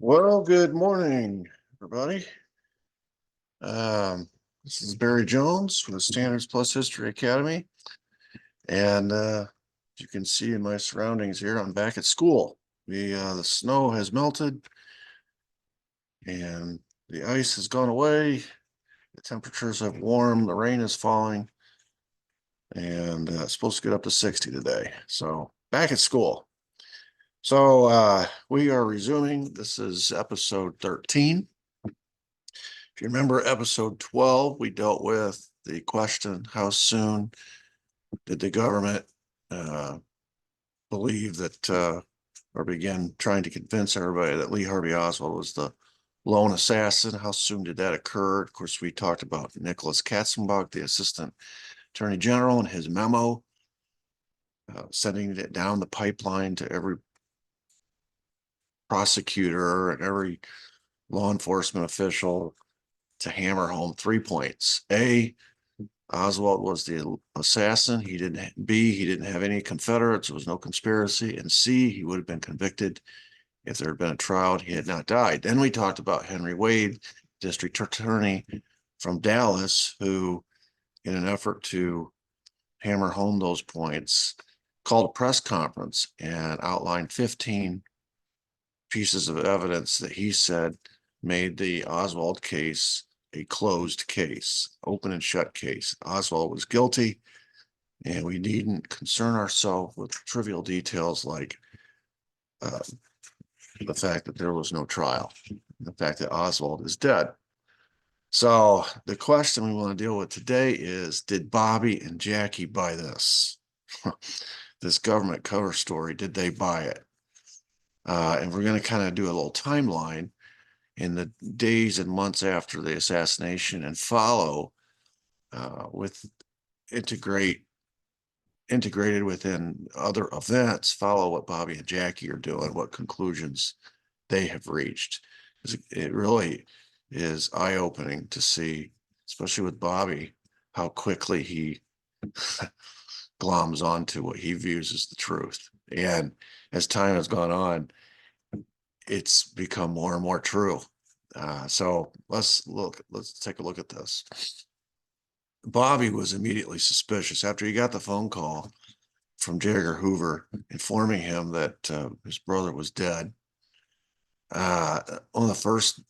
Well, good morning, everybody. This is Barry Jones from the Standards Plus History Academy. And as you can see in my surroundings here, I'm back at school. The snow has melted and the ice has gone away. The temperatures have warmed, the rain is falling, and it's supposed to get up to 60 today. So back at school. So we are resuming. This is episode 13. If you remember episode 12, we dealt with the question, how soon did the government uh, believe that, or begin trying to convince everybody that Lee Harvey Oswald was the lone assassin? How soon did that occur? Of course, we talked about Nicholas Katzenbach, the assistant attorney general, and his memo, sending it down the pipeline to every prosecutor and every law enforcement official to hammer home 3 points. A, Oswald was the assassin. He didn't have any Confederates. There was no conspiracy. And C, he would have been convicted if there had been a trial and he had not died. Then we talked about Henry Wade, district attorney from Dallas, who, in an effort to hammer home those points, called a press conference and outlined 15 pieces of evidence that he said made the Oswald case a closed case, open and shut case. Oswald was guilty, and we needn't concern ourselves with trivial details like uh, the fact that there was no trial, the fact that Oswald is dead. So the question we want to deal with today is, did Bobby and Jackie buy this? This government cover story, did they buy it? And we're going to kind of do a little timeline in the days and months after the assassination and follow with integrated within other events, follow what Bobby and Jackie are doing, what conclusions they have reached. It really is eye-opening to see, especially with Bobby, how quickly he gloms onto what he views as the truth. And as time has gone on, it's become more and more true. So let's take a look at this. Bobby was immediately suspicious after he got the phone call from J. Edgar Hoover informing him that his brother was dead. One of the first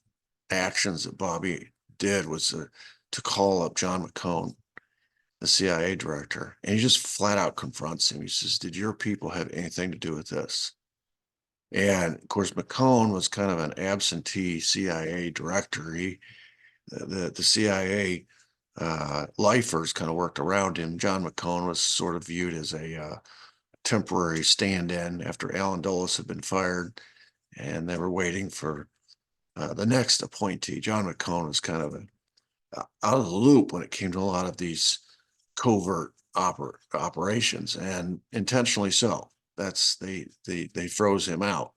actions that Bobby did was to call up John McCone, the CIA director, and he just flat out confronts him. He says, "Did your people have anything to do with this?" And of course, McCone was kind of an absentee CIA director. The CIA lifers kind of worked around him. John McCone was sort of viewed as a temporary stand-in after Alan Dulles had been fired, and they were waiting for the next appointee. John McCone was kind of out of the loop when it came to a lot of these covert operations, and intentionally so. They froze him out,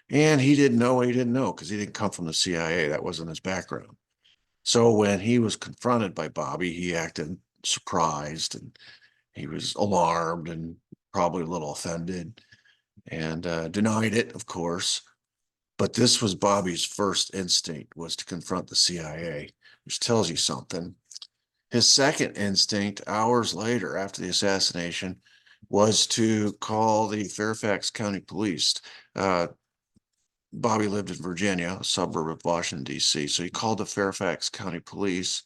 and he didn't know what he didn't know because he didn't come from the CIA. That wasn't his background. So when he was confronted by Bobby, he acted surprised and he was alarmed and probably a little offended and denied it, of course. But this was Bobby's first instinct, was to confront the CIA, which tells you something. His second instinct, hours later after the assassination, was to call the Fairfax County Police. Bobby lived in Virginia, a suburb of Washington, D.C. So he called the Fairfax County Police,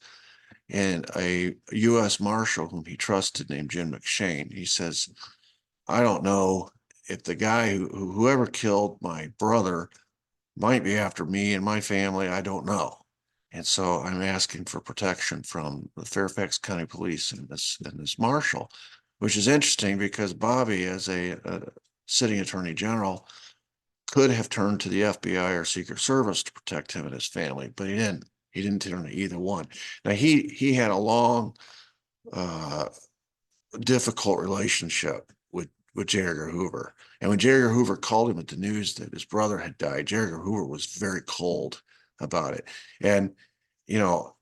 and a U.S. Marshal whom he trusted named Jim McShane. He says, "I don't know if the guy whoever killed my brother might be after me and my family. I don't know. And so I'm asking for protection from the Fairfax County Police and this marshal," which is interesting because Bobby, as a sitting attorney general, could have turned to the FBI or Secret Service to protect him and his family, but he didn't. He didn't turn to either one. Now he had a long, uh, difficult relationship with J. Edgar Hoover, and when J. Edgar Hoover called him with the news that his brother had died, J. Edgar Hoover was very cold about it. And you know,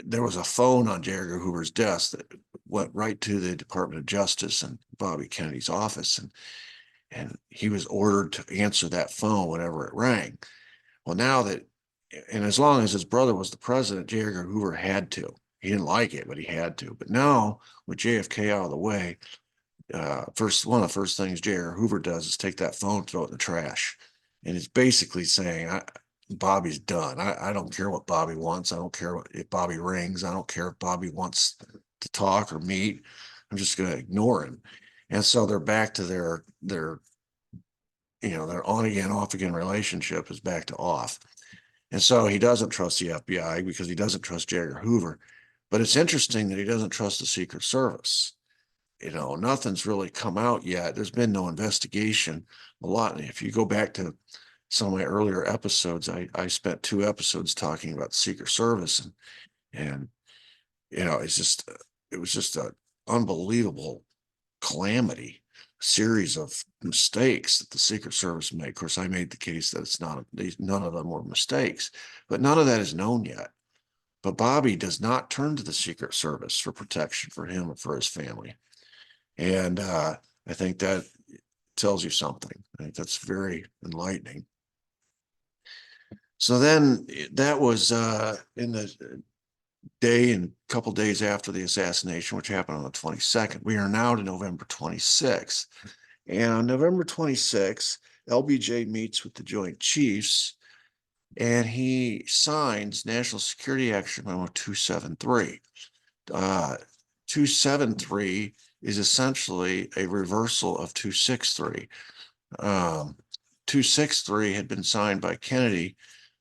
there was a phone on J. Edgar Hoover's desk that went right to the Department of Justice and Bobby Kennedy's office, and he was ordered to answer that phone whenever it rang. Well, now that, and as long as his brother was the president, J. Edgar Hoover had to. He didn't like it, but he had to. But now with JFK out of the way, one of the first things J. Edgar Hoover does is take that phone, throw it in the trash, and it's basically saying, Bobby's done. I don't care what Bobby wants. I don't care if Bobby rings. I don't care if Bobby wants to talk or meet. I'm just going to ignore him. And so they're back to their their on again, off again relationship is back to off. And so he doesn't trust the FBI because he doesn't trust J. Edgar Hoover. But it's interesting that he doesn't trust the Secret Service. Nothing's really come out yet. There's been no investigation. A lot. If you go back to some of my earlier episodes, I spent 2 episodes talking about the Secret Service, and it was just an unbelievable calamity, series of mistakes that the Secret Service made. Of course, I made the case that none of them were mistakes, but none of that is known yet. But Bobby does not turn to the Secret Service for protection for him or for his family. And I think that tells you something. I think that's very enlightening. So then that was in the day and a couple days after the assassination, which happened on the 22nd. We are now to November 26th. And on November 26th, LBJ meets with the Joint Chiefs and he signs National Security Action Memo 273. 273 is essentially a reversal of 263. 263 had been signed by Kennedy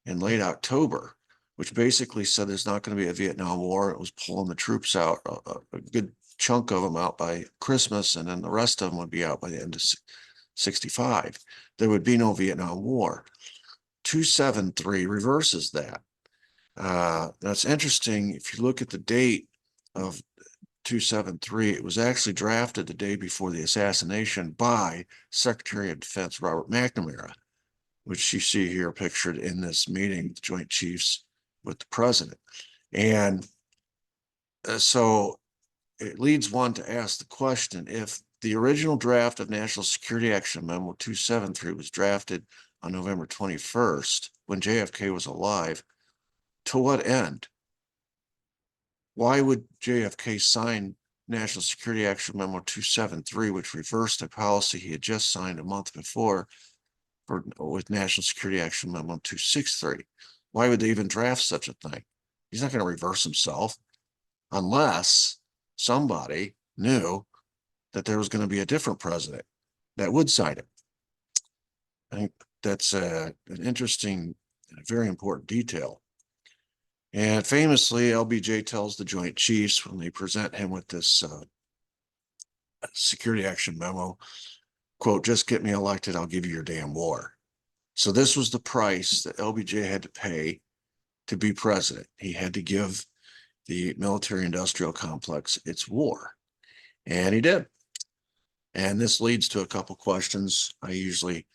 in late October, which basically said there's not going to be a Vietnam War. It was pulling the troops out, a good chunk of them out by Christmas, and then the rest of them would be out by the end of 65. There would be no Vietnam War. 273 reverses that. That's interesting. If you look at the date of 273, it was actually drafted the day before the assassination by Secretary of Defense Robert McNamara, which you see here pictured in this meeting with the Joint Chiefs with the president. And so it leads one to ask the question, if the original draft of National Security Action Memo 273 was drafted on November 21st, when JFK was alive, to what end? Why would JFK sign National Security Action Memo 273, which reversed a policy he had just signed a month before with National Security Action Memo 263? Why would they even draft such a thing? He's not going to reverse himself unless somebody knew that there was going to be a different president that would sign it. I think that's an interesting and a very important detail. And famously, LBJ tells the Joint Chiefs when they present him with this security action memo, quote, "Just get me elected, I'll give you your damn war." So this was the price that LBJ had to pay to be president. He had to give the military-industrial complex its war, and he did. And this leads to a couple questions I usually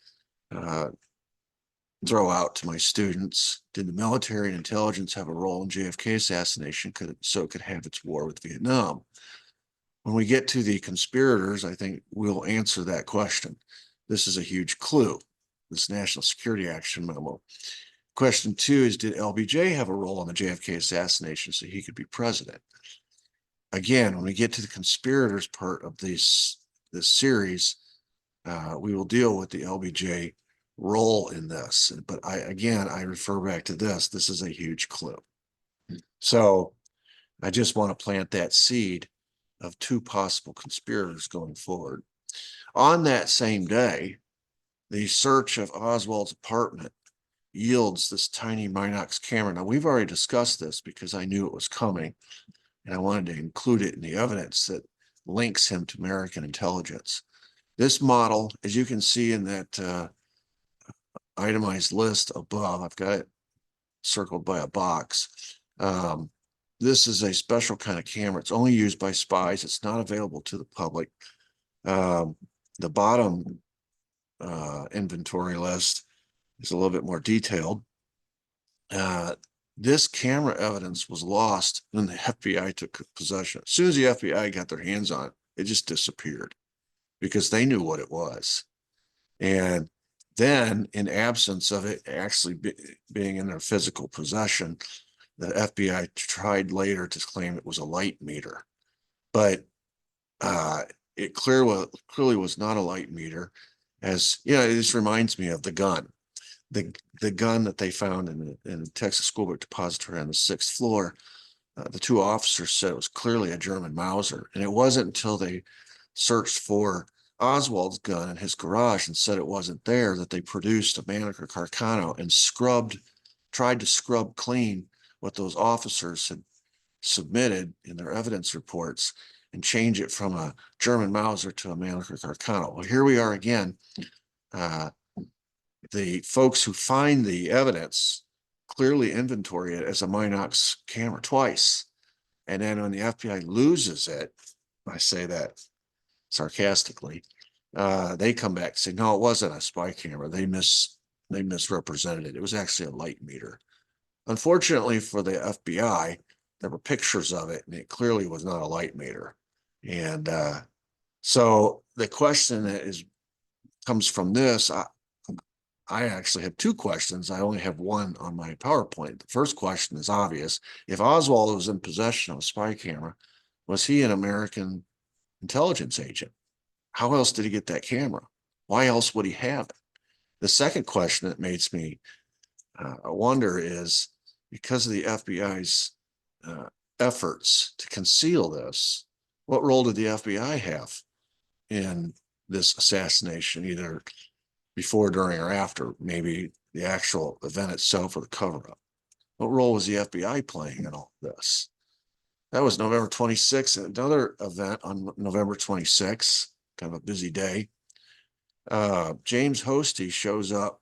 throw out to my students. Did the military and intelligence have a role in JFK assassination so it could have its war with Vietnam? When we get to the conspirators, I think we'll answer that question. This is a huge clue, this National Security Action Memo. Question 2 is, did LBJ have a role in the JFK assassination so he could be president? Again, when we get to the conspirators part of this series, we will deal with the LBJ role in this. But I refer back to this. This is a huge clue. So I just want to plant that seed of 2 possible conspirators going forward. On that same day, the search of Oswald's apartment yields this tiny Minox camera. Now, we've already discussed this because I knew it was coming, and I wanted to include it in the evidence that links him to American intelligence. This model, as you can see in that itemized list above, I've got it circled by a box. This is a special kind of camera. It's only used by spies. It's not available to the public. The bottom inventory list is a little bit more detailed. This camera evidence was lost when the FBI took possession. As soon as the FBI got their hands on it, it just disappeared because they knew what it was. And Then, in absence of it actually being in their physical possession, the FBI tried later to claim it was a light meter, but it clearly was not a light meter. As you know, this reminds me of the gun, the gun that they found in the Texas Schoolbook Depository on the 6th floor. The two officers said it was clearly a German Mauser, and it wasn't until they searched for Oswald's gun in his garage and said it wasn't there that they produced a Mannlicher Carcano and tried to scrub clean what those officers had submitted in their evidence reports and change it from a German Mauser to a Mannlicher Carcano. Well, here we are again. The folks who find the evidence clearly inventory it as a Minox camera twice. And then when the FBI loses it, I say that sarcastically, they come back and say, no, it wasn't a spy camera. They misrepresented it. It was actually a light meter. Unfortunately for the FBI, there were pictures of it, and it clearly was not a light meter. And so the question that comes from this, I actually have two questions. I only have one on my PowerPoint. The first question is obvious. If Oswald was in possession of a spy camera, was he an American intelligence agent? How else did he get that camera? Why else would he have it? The second question that makes me wonder is, because of the FBI's efforts to conceal this, what role did the FBI have in this assassination, either before, during, or after, maybe the actual event itself or the cover-up? What role was the FBI playing in all this? That was November 26th. Another event on November 26th, kind of a busy day. James Hosty shows up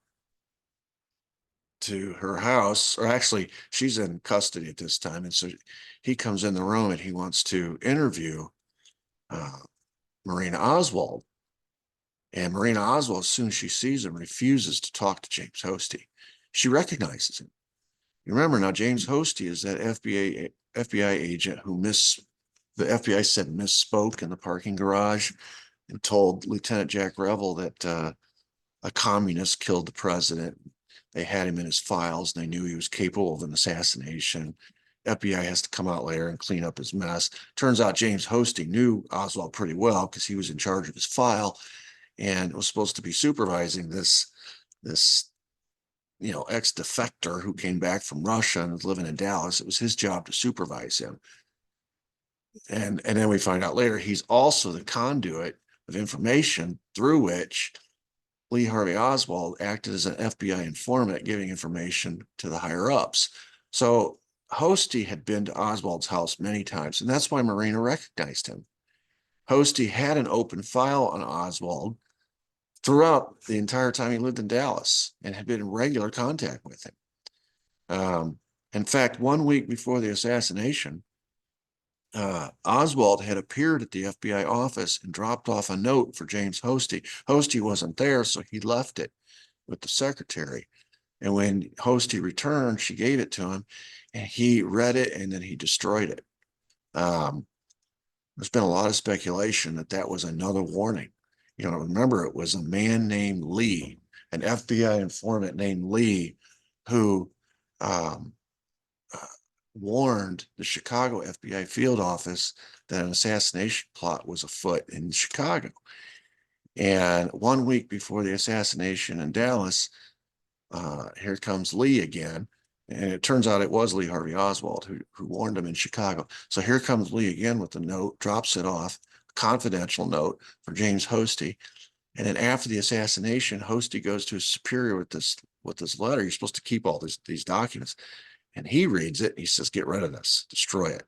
to her house, or actually she's in custody at this time. And so he comes in the room and he wants to interview Marina Oswald. And Marina Oswald, as soon as she sees him, refuses to talk to James Hosty. She recognizes him. You remember now, James Hosty is that FBI agent who the FBI said misspoke in the parking garage and told Lieutenant Jack Revel that a communist killed the president. They had him in his files and they knew he was capable of an assassination. FBI has to come out later and clean up his mess. Turns out James Hosty knew Oswald pretty well because he was in charge of his file and was supposed to be supervising this ex-defector who came back from Russia and was living in Dallas. It was his job to supervise him. And then we find out later he's also the conduit of information through which Lee Harvey Oswald acted as an FBI informant, giving information to the higher ups. So Hosty had been to Oswald's house many times, and that's why Marina recognized him. Hosty had an open file on Oswald throughout the entire time he lived in Dallas and had been in regular contact with him. In fact, 1 week before the assassination, Oswald had appeared at the FBI office and dropped off a note for James Hosty. Hosty wasn't there, so he left it with the secretary. And when Hosty returned, she gave it to him, and he read it, and then he destroyed it. There's been a lot of speculation that that was another warning. You know, remember, it was a man named Lee, an FBI informant named Lee, who warned the Chicago FBI field office that an assassination plot was afoot in Chicago. And 1 week before the assassination in Dallas, here comes Lee again. And it turns out it was Lee Harvey Oswald who warned him in Chicago. So here comes Lee again with the note, drops it off, confidential note for James Hosty. And then after the assassination, Hosty goes to his superior with this letter. You're supposed to keep all these documents. And he reads it and he says, get rid of this, destroy it.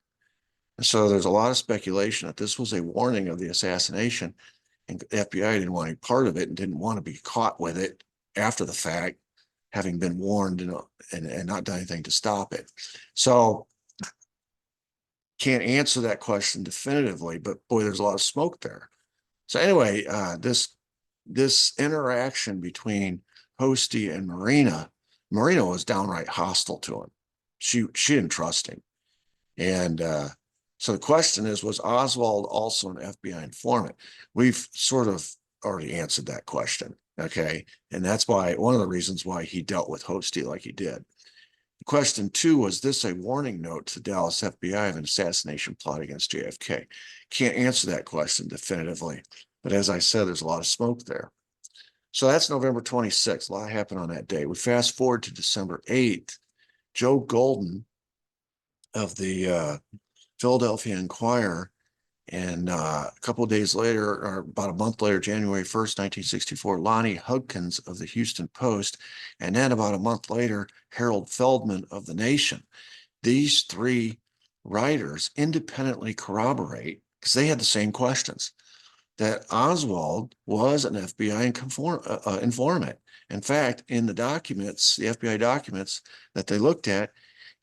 And so there's a lot of speculation that this was a warning of the assassination, and the FBI didn't want any part of it and didn't want to be caught with it after the fact, having been warned and not done anything to stop it. So can't answer that question definitively, but boy, there's a lot of smoke there. So anyway, this interaction between Hosty and Marina was downright hostile to him. She didn't trust him. And so the question is, was Oswald also an FBI informant? We've sort of already answered that question. Okay. And that's why one of the reasons why he dealt with Hosty like he did. Question two, was this a warning note to the Dallas FBI of an assassination plot against JFK? Can't answer that question definitively. But as I said, there's a lot of smoke there. So that's November 26th. A lot happened on that day. We fast forward to December 8th. Joe Golden of the Philadelphia Inquirer, and a couple of days later, or about a month later, January 1st, 1964, Lonnie Hugkins of the Houston Post, and then about a month later, Harold Feldman of The Nation. These three writers independently corroborate, because they had the same questions, that Oswald was an FBI informant. In fact, in the documents, the FBI documents that they looked at,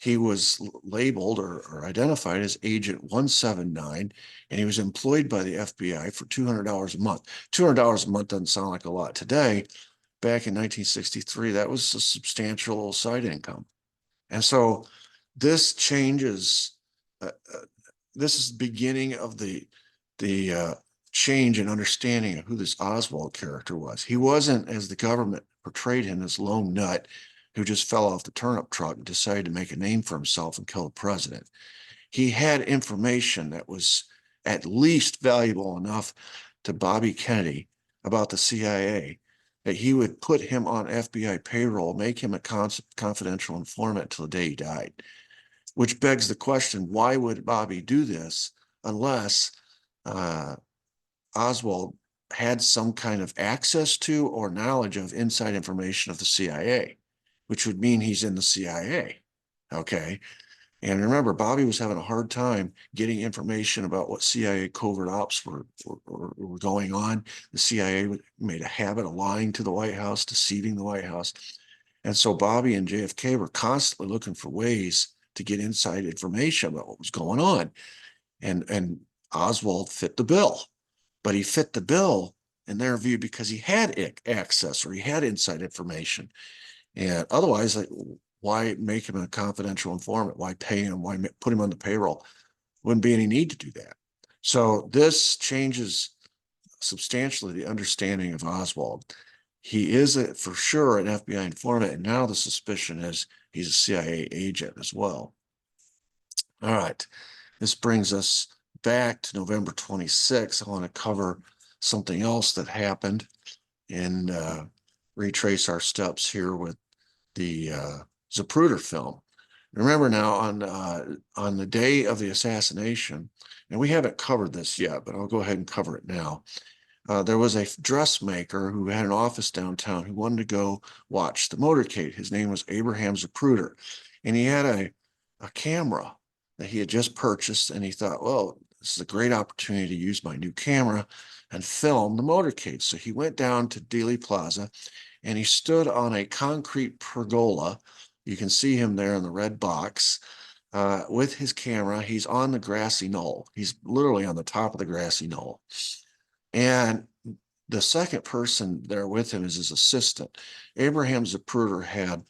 he was labeled or identified as Agent 179, and he was employed by the FBI for $200 a month. $200 a month doesn't sound like a lot today. Back in 1963, that was a substantial side income. And so this changes, this is the beginning of the change in understanding of who this Oswald character was. He wasn't, as the government portrayed him, this lone nut who just fell off the turnip truck and decided to make a name for himself and kill the president. He had information that was at least valuable enough to Bobby Kennedy about the CIA that he would put him on FBI payroll, make him a confidential informant till the day he died. Which begs the question, why would Bobby do this unless Oswald had some kind of access to or knowledge of inside information of the CIA, which would mean he's in the CIA. Okay. And remember, Bobby was having a hard time getting information about what CIA covert ops were going on. The CIA made a habit of lying to the White House, deceiving the White House. And so Bobby and JFK were constantly looking for ways to get inside information about what was going on. And Oswald fit the bill. But he fit the bill in their view because he had access or he had inside information. And otherwise, like, why make him a confidential informant? Why pay him? Why put him on the payroll? Wouldn't be any need to do that. So this changes substantially the understanding of Oswald. He is for sure an FBI informant, and now the suspicion is he's a CIA agent as well. All right, this brings us back to November 26th. I want to cover something else that happened and retrace our steps here with the Zapruder film. Remember now, on the day of the assassination, and we haven't covered this yet, but I'll go ahead and cover it now. There was a dressmaker who had an office downtown who wanted to go watch the motorcade. His name was Abraham Zapruder, and he had a camera that he had just purchased, and he thought, well, this is a great opportunity to use my new camera and film the motorcade. So he went down to Dealey Plaza, and he stood on a concrete pergola. You can see him there in the red box with his camera. He's on the grassy knoll. He's literally on the top of the grassy knoll. And the second person there with him is his assistant. Abraham Zapruder had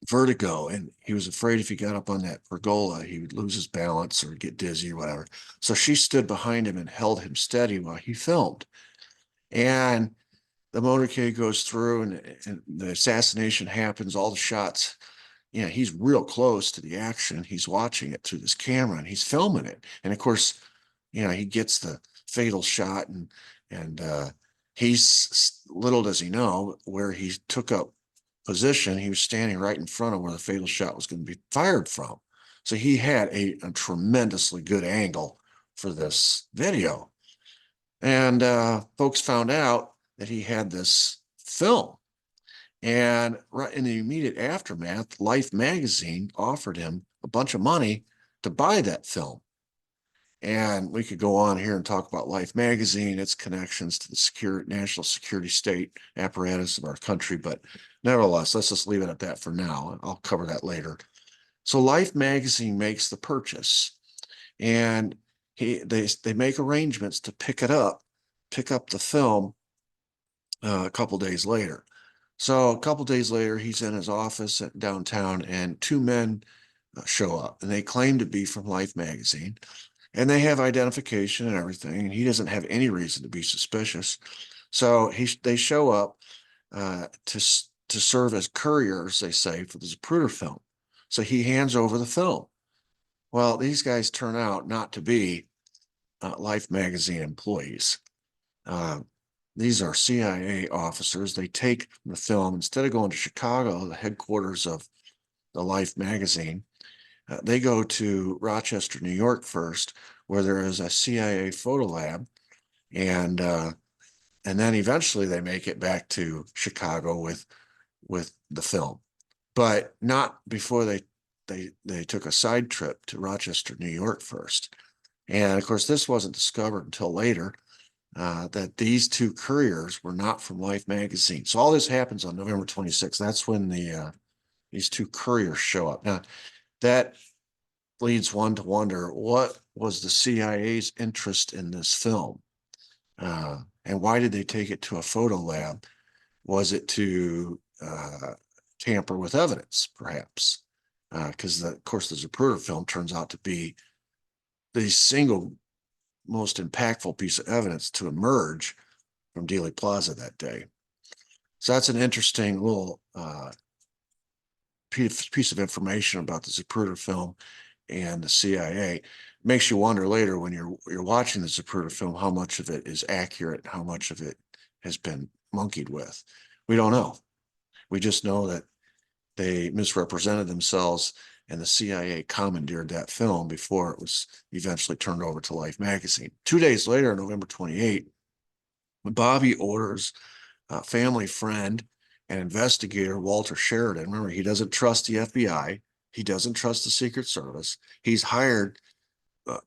vertigo, and he was afraid if he got up on that pergola, he would lose his balance or get dizzy or whatever. So she stood behind him and held him steady while he filmed. And the motorcade goes through, and the assassination happens, all the shots. You know, he's real close to the action. He's watching it through this camera and he's filming it. And of course, you know, he gets the fatal shot, and he's, little does he know, where he took up position, he was standing right in front of where the fatal shot was going to be fired from. So he had a tremendously good angle for this video. And folks found out that he had this film. And right in the immediate aftermath, Life magazine offered him a bunch of money to buy that film. And we could go on here and talk about Life magazine, its connections to the national security state apparatus of our country. But nevertheless, let's just leave it at that for now. I'll cover that later. So Life magazine makes the purchase, and they make arrangements to pick up the film a couple days later. So a couple days later, he's in his office downtown, and two men show up, and they claim to be from Life magazine. And they have identification and everything, and he doesn't have any reason to be suspicious. So they show up to serve as couriers, they say, for the Zapruder film. So he hands over the film. Well, these guys turn out not to be Life magazine employees. Uh, these are CIA officers. They take the film, instead of going to Chicago, the headquarters of the Life magazine, they go to Rochester, New York first, where there is a CIA photo lab, and then eventually they make it back to Chicago with the film, but not before they took a side trip to Rochester, New York first. And of course, this wasn't discovered until later, that these two couriers were not from Life magazine. So all this happens on November 26th. That's when these two couriers show up. Now, that leads one to wonder, what was the CIA's interest in this film? And why did they take it to a photo lab? Was it to tamper with evidence, perhaps? Because, of course, the Zapruder film turns out to be the single most impactful piece of evidence to emerge from Dealey Plaza that day. So that's an interesting little piece of information about the Zapruder film and the CIA. Makes you wonder later, when you're watching the Zapruder film, how much of it is accurate, how much of it has been monkeyed with. We don't know. We just know that they misrepresented themselves, and the CIA commandeered that film before it was eventually turned over to Life magazine. 2 days later, November 28, Bobby orders a family friend and investigator, Walter Sheridan. Remember, he doesn't trust the FBI. He doesn't trust the Secret Service. He's hired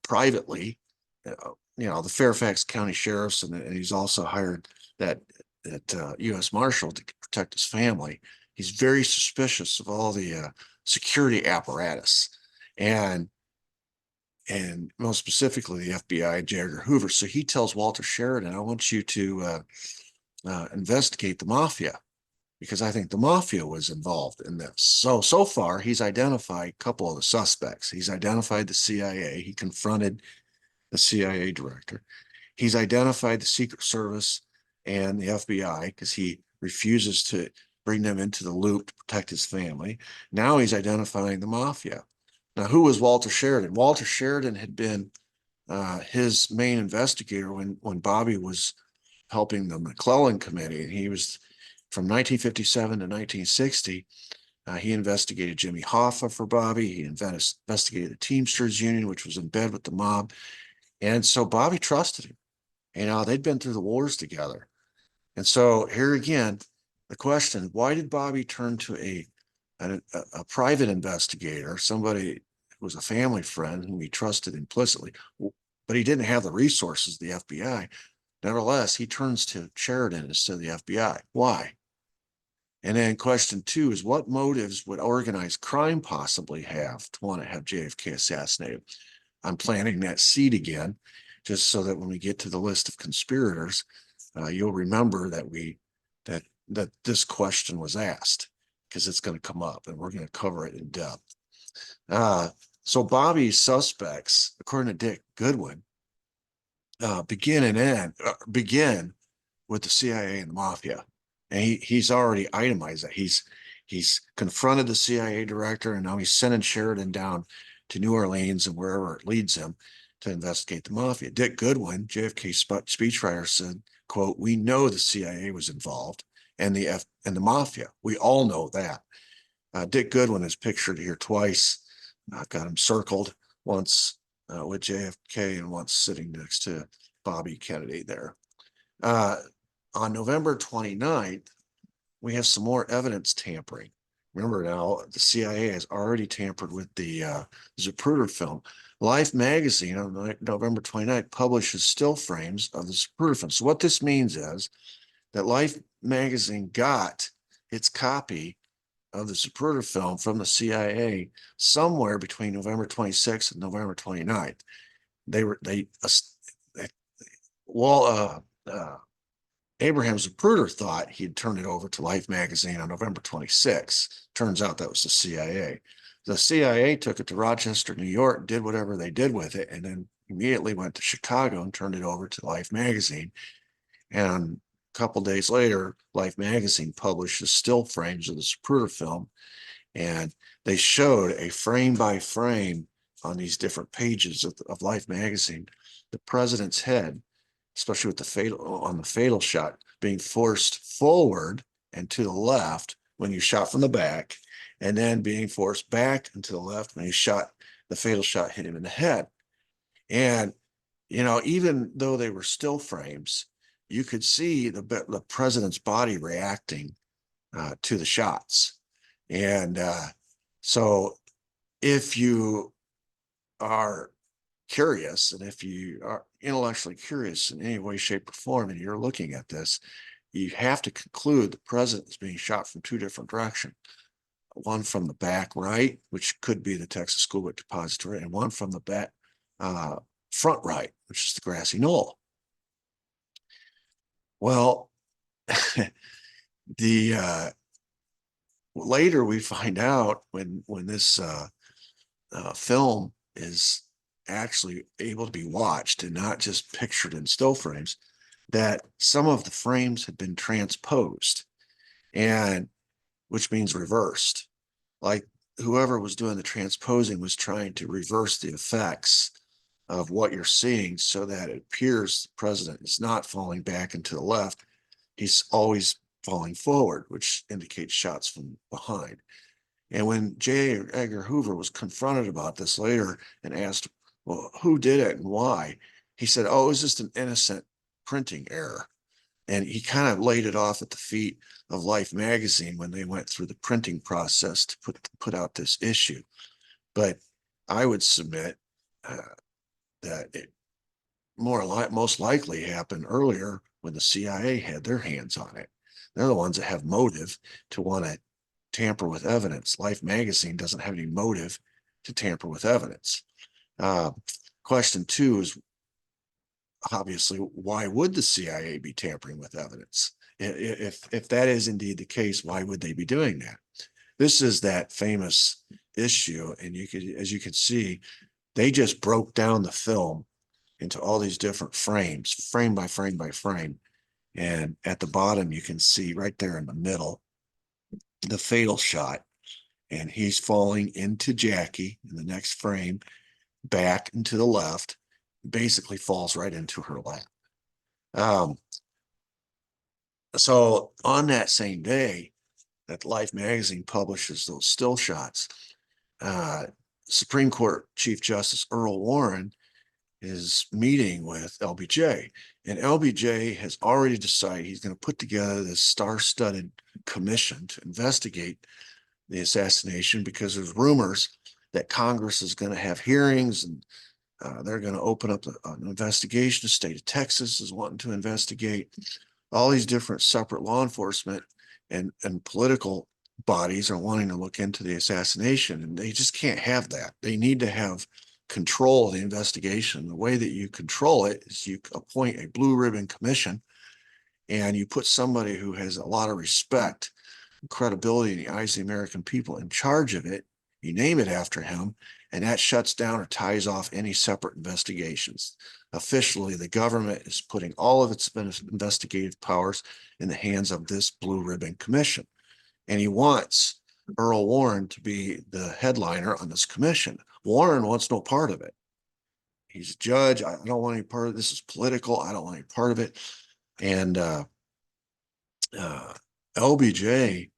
privately, the Fairfax County Sheriffs, and he's also hired that U.S. Marshal to protect his family. He's very suspicious of all the security apparatus, and most specifically the FBI, J. Edgar Hoover. So he tells Walter Sheridan, "I want you to investigate the mafia, because I think the mafia was involved in this." So far, he's identified a couple of the suspects. He's identified the CIA. He confronted the CIA director. He's identified the Secret Service and the FBI, because he refuses to bring them into the loop to protect his family. Now he's identifying the mafia. Now, who was Walter Sheridan? Walter Sheridan had been his main investigator when Bobby was helping the McClellan Committee. And he was, from 1957 to 1960, he investigated Jimmy Hoffa for Bobby. He investigated the Teamsters Union, which was in bed with the mob. And so Bobby trusted him. They'd been through the wars together. And so here again, the question, why did Bobby turn to a private investigator, somebody who was a family friend whom he trusted implicitly, but he didn't have the resources of the FBI? Nevertheless, he turns to Sheridan instead of the FBI. Why? And then question two is, what motives would organized crime possibly have to want to have JFK assassinated? I'm planting that seed again, just so that when we get to the list of conspirators, you'll remember that this question was asked, because it's going to come up, and we're going to cover it in depth. So Bobby's suspects, according to Dick Goodwin, begin with the CIA and the mafia. And he's already itemized that. He's confronted the CIA director, and now he's sending Sheridan down to New Orleans and wherever it leads him to investigate the mafia. Dick Goodwin, JFK's speechwriter, said, quote, "We know the CIA was involved, and the mafia. We all know that." Dick Goodwin is pictured here twice. I've got him circled, once with JFK and once sitting next to Bobby Kennedy there. On November 29th, we have some more evidence tampering. Remember now, the CIA has already tampered with the Zapruder film. Life magazine on November 29th publishes still frames of the Zapruder film. So what this means is that Life magazine got its copy of the Zapruder film from the CIA somewhere between November 26th and November 29th. Abraham Zapruder thought he'd turn it over to Life magazine on November 26th. Turns out that was the CIA. The CIA took it to Rochester, New York, did whatever they did with it, and then immediately went to Chicago and turned it over to Life magazine. And couple days later, Life magazine published the still frames of the Zapruder film, and they showed a frame by frame on these different pages of Life magazine, the president's head, especially with the fatal shot, being forced forward and to the left when you shot from the back, and then being forced back and to the left when the fatal shot hit him in the head. And, even though they were still frames, you could see the president's body reacting to the shots. And so if you are curious, and if you are intellectually curious in any way, shape, or form, and you're looking at this, you have to conclude the president is being shot from two different directions. One from the back right, which could be the Texas School Book Depository, and one from the back front right, which is the grassy knoll. Well, the later we find out when this film is actually able to be watched and not just pictured in still frames, that some of the frames had been transposed, and which means reversed. Like whoever was doing the transposing was trying to reverse the effects of what you're seeing so that it appears the president is not falling back and to the left. He's always falling forward, which indicates shots from behind. And when J. Edgar Hoover was confronted about this later and asked, well, who did it and why? He said, oh, it was just an innocent printing error. And he kind of laid it off at the feet of Life magazine when they went through the printing process to put out this issue. But I would submit that it most likely happened earlier when the CIA had their hands on it. They're the ones that have motive to want to tamper with evidence. Life magazine doesn't have any motive to tamper with evidence. Question two is obviously, why would the CIA be tampering with evidence? If that is indeed the case, why would they be doing that? This is that famous issue, and as you can see, they just broke down the film into all these different frames, frame by frame by frame. And at the bottom, you can see right there in the middle, the fatal shot, and he's falling into Jackie in the next frame, back and to the left, basically falls right into her lap. So on that same day that Life magazine publishes those still shots, Supreme Court Chief Justice Earl Warren is meeting with LBJ, and LBJ has already decided he's going to put together this star-studded commission to investigate the assassination, because there's rumors that Congress is going to have hearings, and they're going to open up an investigation. The state of Texas is wanting to investigate. All these different separate law enforcement and political bodies are wanting to look into the assassination, and they just can't have that. They need to have control of the investigation. The way that you control it is you appoint a blue ribbon commission, and you put somebody who has a lot of respect and credibility in the eyes of the American people in charge of it. You name it after him, and that shuts down or ties off any separate investigations. Officially, the government is putting all of its investigative powers in the hands of this blue ribbon commission. And he wants Earl Warren to be the headliner on this commission. Warren wants no part of it. He's a judge. I don't want any part of this. Is political. I don't want any part of it. And LBJ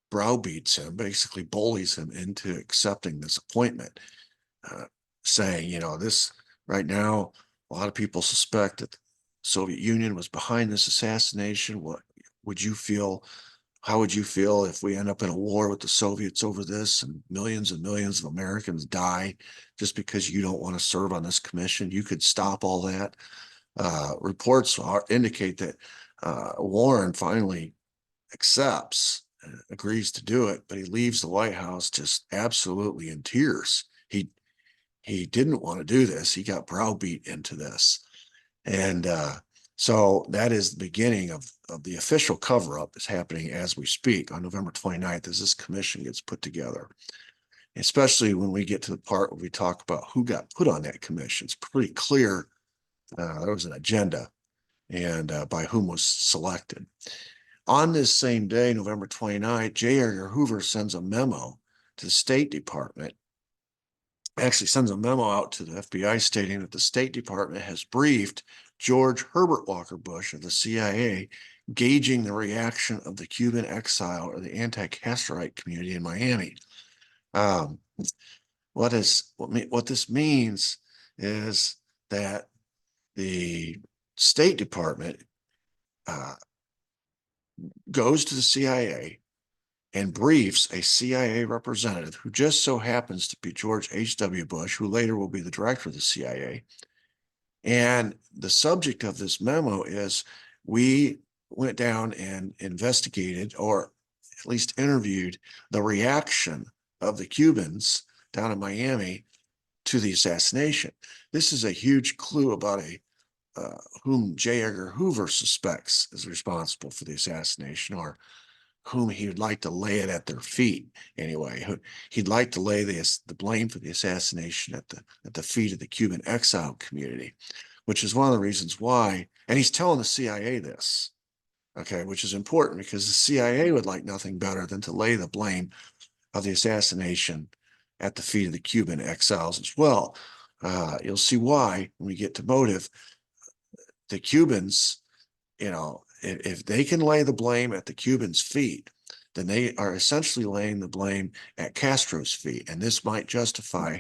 browbeats him, basically bullies him into accepting this appointment, saying, this right now, a lot of people suspect that the Soviet Union was behind this assassination. What would you feel? How would you feel if we end up in a war with the Soviets over this and millions of Americans die just because you don't want to serve on this commission? You could stop all that. Reports indicate that Warren finally accepts, agrees to do it, but he leaves the White House just absolutely in tears. He didn't want to do this. He got browbeat into this. And so that is the beginning of the official cover-up that's happening as we speak on November 29th as this commission gets put together. Especially when we get to the part where we talk about who got put on that commission. It's pretty clear there was an agenda. and by whom was selected. On this same day, November 29th, J. Edgar Hoover sends a memo to the State Department, actually sends a memo out to the FBI stating that the State Department has briefed George Herbert Walker Bush of the CIA, gauging the reaction of the Cuban exile or the anti-Castroite community in Miami. What this means is that the State Department goes to the CIA and briefs a CIA representative who just so happens to be George H.W. Bush, who later will be the director of the CIA. And the subject of this memo is, we went down and investigated, or at least interviewed, the reaction of the Cubans down in Miami to the assassination. This is a huge clue about whom J. Edgar Hoover suspects is responsible for the assassination, or whom he would like to lay it at their feet. Anyway, he'd like to lay the blame for the assassination at the feet of the Cuban exile community, which is one of the reasons why. And he's telling the CIA this, okay, which is important because the CIA would like nothing better than to lay the blame of the assassination at the feet of the Cuban exiles as well. You'll see why when we get to motive. The Cubans, if they can lay the blame at the Cubans' feet, then they are essentially laying the blame at Castro's feet. And this might justify,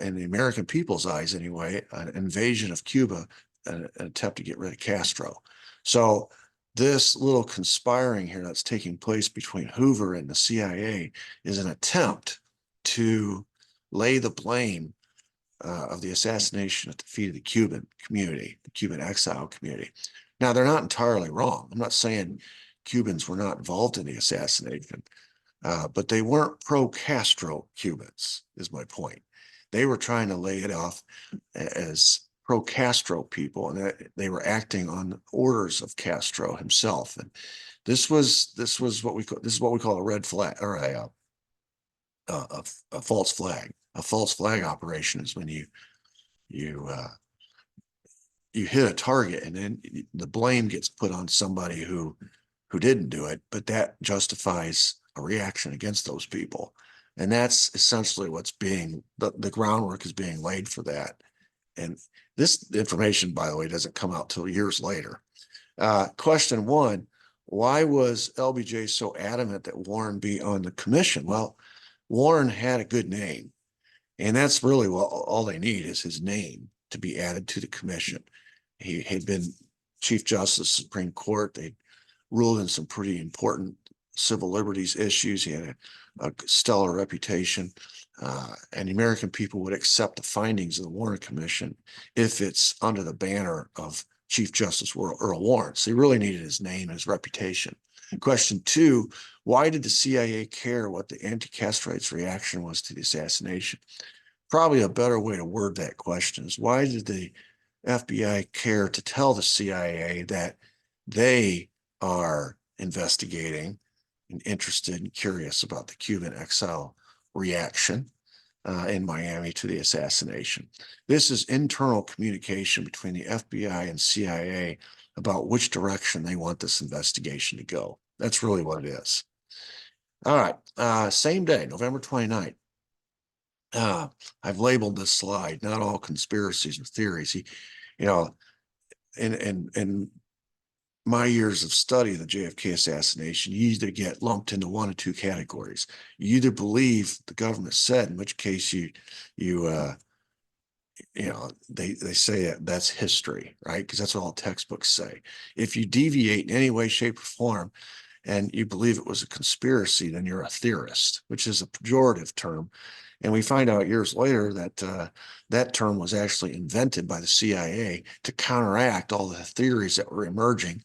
in the American people's eyes anyway, an invasion of Cuba, an attempt to get rid of Castro. So this little conspiring here that's taking place between Hoover and the CIA is an attempt to lay the blame of the assassination at the feet of the Cuban community, the Cuban exile community. Now, they're not entirely wrong. I'm not saying Cubans were not involved in the assassination, but they weren't pro-Castro Cubans, is my point. They were trying to lay it off as pro-Castro people, and they were acting on orders of Castro himself. And this was what we call a red flag, or a false flag. A false flag operation is when you hit a target and then the blame gets put on somebody who didn't do it, but that justifies a reaction against those people. And that's essentially what's being, the groundwork is being laid for that. And this information, by the way, doesn't come out till years later. Question one, why was LBJ so adamant that Warren be on the commission? Well, Warren had a good name. And that's really all they need is his name to be added to the commission. He had been Chief Justice of the Supreme Court. They ruled in some pretty important civil liberties issues. He had a stellar reputation, and the American people would accept the findings of the Warren Commission if it's under the banner of Chief Justice Earl Warren. So he really needed his name and his reputation. Question two, why did the CIA care what the anti-Castroites' reaction was to the assassination? Probably a better way to word that question is, why did the FBI care to tell the CIA that they are investigating and interested and curious about the Cuban exile reaction in Miami to the assassination? This is internal communication between the FBI and CIA about which direction they want this investigation to go. That's really what it is. All right, same day, November 29th. I've labeled this slide, not all conspiracies or theories. In my years of study of the JFK assassination, you either get lumped into one of two categories. You either believe the government said, in which case they say that's history, right? Because that's what all textbooks say. If you deviate in any way, shape, or form, and you believe it was a conspiracy, then you're a theorist, which is a pejorative term. And we find out years later that that term was actually invented by the CIA to counteract all the theories that were emerging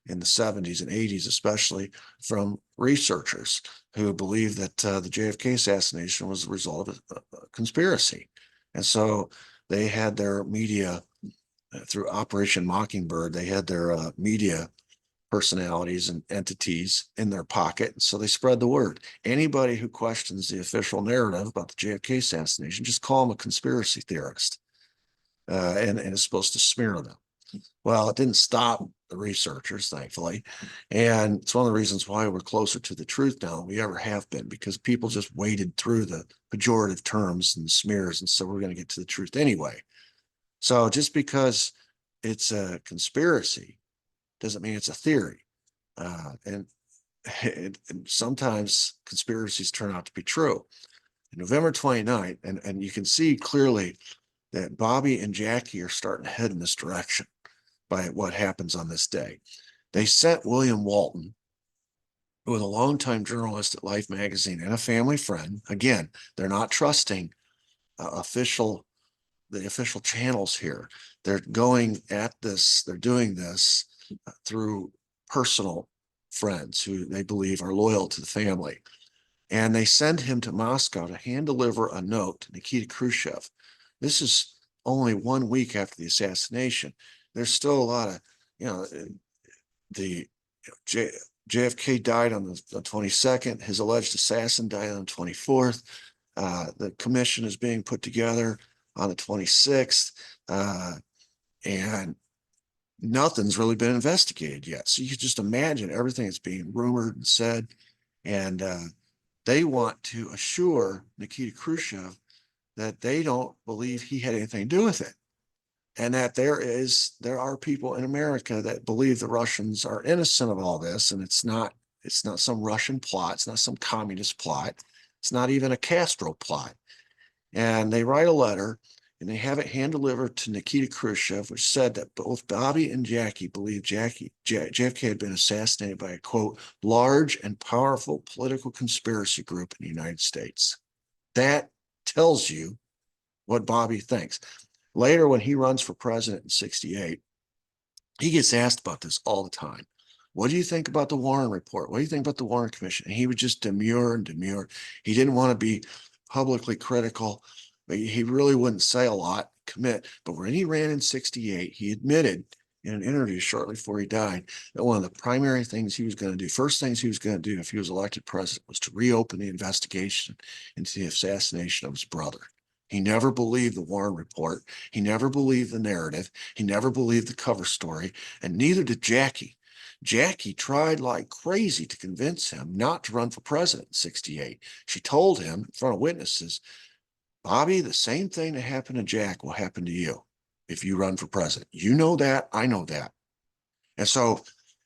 in the 70s and 80s, especially from researchers who believed that the JFK assassination was the result of a conspiracy. And so they had their media, through Operation Mockingbird, they had their media personalities and entities in their pocket. So they spread the word. Anybody who questions the official narrative about the JFK assassination, just call them a conspiracy theorist. And it's supposed to smear them. Well, it didn't stop the researchers, thankfully. And it's one of the reasons why we're closer to the truth now than we ever have been, because people just waded through the pejorative terms and smears. And so we're going to get to the truth anyway. So just because it's a conspiracy doesn't mean it's a theory. And sometimes conspiracies turn out to be true. November 29th, and you can see clearly that Bobby and Jackie are starting to head in this direction by what happens on this day. They sent William Walton, who was a longtime journalist at Life magazine and a family friend. Again, they're not trusting the official channels here. They're going at this, they're doing this through personal friends who they believe are loyal to the family. And they send him to Moscow to hand deliver a note to Nikita Khrushchev. This is only 1 week after the assassination. There's still a lot of, the JFK died on the 22nd. His alleged assassin died on the 24th. The commission is being put together on the 26th, and nothing's really been investigated yet. So you can just imagine everything that's being rumored and said. And they want to assure Nikita Khrushchev that they don't believe he had anything to do with it. And that there are people in America that believe the Russians are innocent of all this. And it's not some Russian plot. It's not some communist plot. It's not even a Castro plot. And they write a letter and they have it hand delivered to Nikita Khrushchev, which said that both Bobby and Jackie believed JFK had been assassinated by a, quote, large and powerful political conspiracy group in the United States. That tells you what Bobby thinks. Later, when he runs for president in 68, he gets asked about this all the time. What do you think about the Warren report? What do you think about the Warren Commission? And he would just demur and demur. He didn't want to be publicly critical, but he really wouldn't say a lot, commit. But when he ran in 68, he admitted in an interview shortly before he died that one of the primary things he was going to do, first things he was going to do if he was elected president, was to reopen the investigation into the assassination of his brother. He never believed the Warren report. He never believed the narrative. He never believed the cover story, and neither did Jackie. Jackie tried like crazy to convince him not to run for president in 68. She told him in front of witnesses, Bobby, the same thing that happened to Jack will happen to you if you run for president. You know that, I know that. And so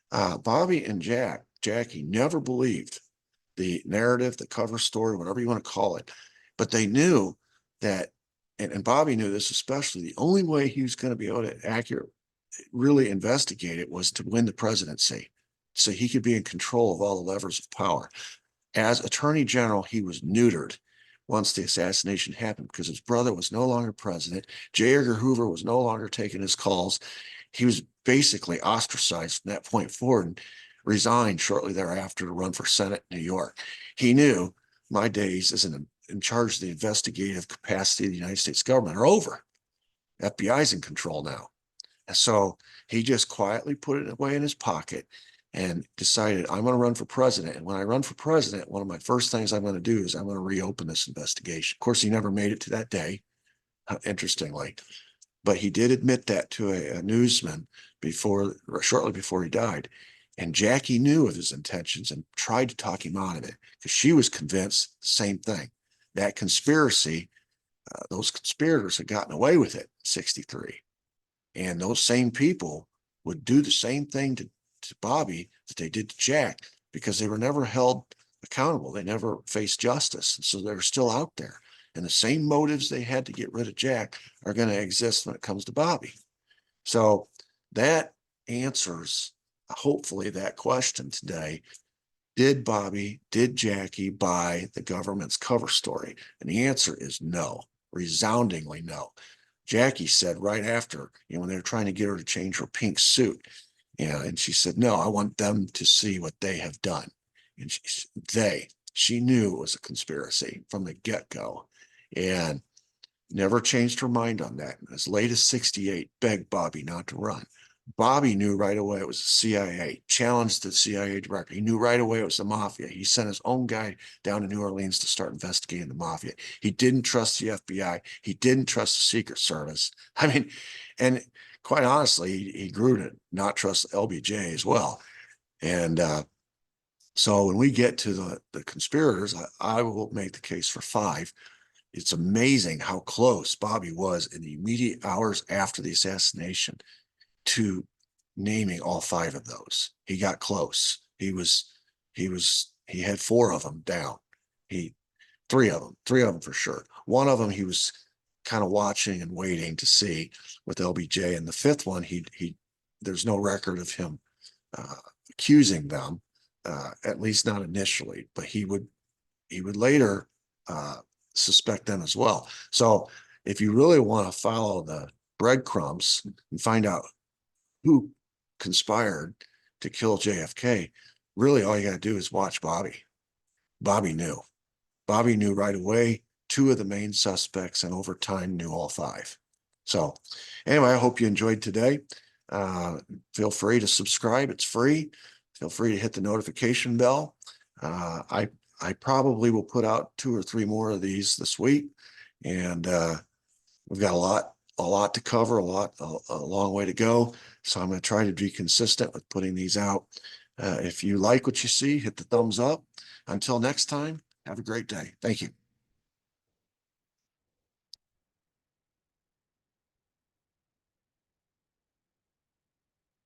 Bobby and Jackie never believed the narrative, the cover story, whatever you want to call it, but they knew that, and Bobby knew this especially, the only way he was going to be able to really investigate it was to win the presidency so he could be in control of all the levers of power. As Attorney General, he was neutered once the assassination happened because his brother was no longer president. J. Edgar Hoover was no longer taking his calls. He was basically ostracized from that point forward and resigned shortly thereafter to run for Senate in New York. He knew my days as in charge of the investigative capacity of the United States government are over. FBI's in control now. And so he just quietly put it away in his pocket and decided, I'm going to run for president. And when I run for president, one of my first things I'm going to do is I'm going to reopen this investigation. Of course, he never made it to that day, interestingly, but he did admit that to a newsman shortly before he died. And Jackie knew of his intentions and tried to talk him out of it because she was convinced the same thing. That conspiracy, those conspirators had gotten away with it in 63. And those same people would do the same thing to Bobby that they did to Jack because they were never held accountable. They never faced justice. And so they're still out there. And the same motives they had to get rid of Jack are going to exist when it comes to Bobby. So that answers, hopefully, that question today. Did Jackie buy the government's cover story? And the answer is no, resoundingly no. Jackie said right after, when they were trying to get her to change her pink suit, and she said, no, I want them to see what they have done. And she knew it was a conspiracy from the get-go and never changed her mind on that. And as late as 68, begged Bobby not to run. Bobby knew right away it was the CIA, challenged the CIA director. He knew right away it was the mafia. He sent his own guy down to New Orleans to start investigating the mafia. He didn't trust the FBI. He didn't trust the Secret Service. I mean, and quite honestly, he grew to not trust LBJ as well. And so when we get to the conspirators, I will make the case for 5. It's amazing how close Bobby was in the immediate hours after the assassination to naming all 5 of those. He got close. He had 4 of them down. He 3 of them for sure. One of them he was kind of watching and waiting to see with LBJ, and the 5th one he there's no record of him uh, accusing them, at least not initially, but he would later suspect them as well. So if you really want to follow the breadcrumbs and find out who conspired to kill JFK, really all you got to do is watch Bobby. Bobby knew. Bobby knew right away. 2 of the main suspects, and over time knew all 5. So anyway, I hope you enjoyed today. Feel free to subscribe. It's free. Feel free to hit the notification bell. I probably will put out 2 or 3 more of these this week, and we've got a lot to cover, a long way to go. So I'm going to try to be consistent with putting these out. If you like what you see, hit the thumbs up. Until next time, have a great day. Thank you.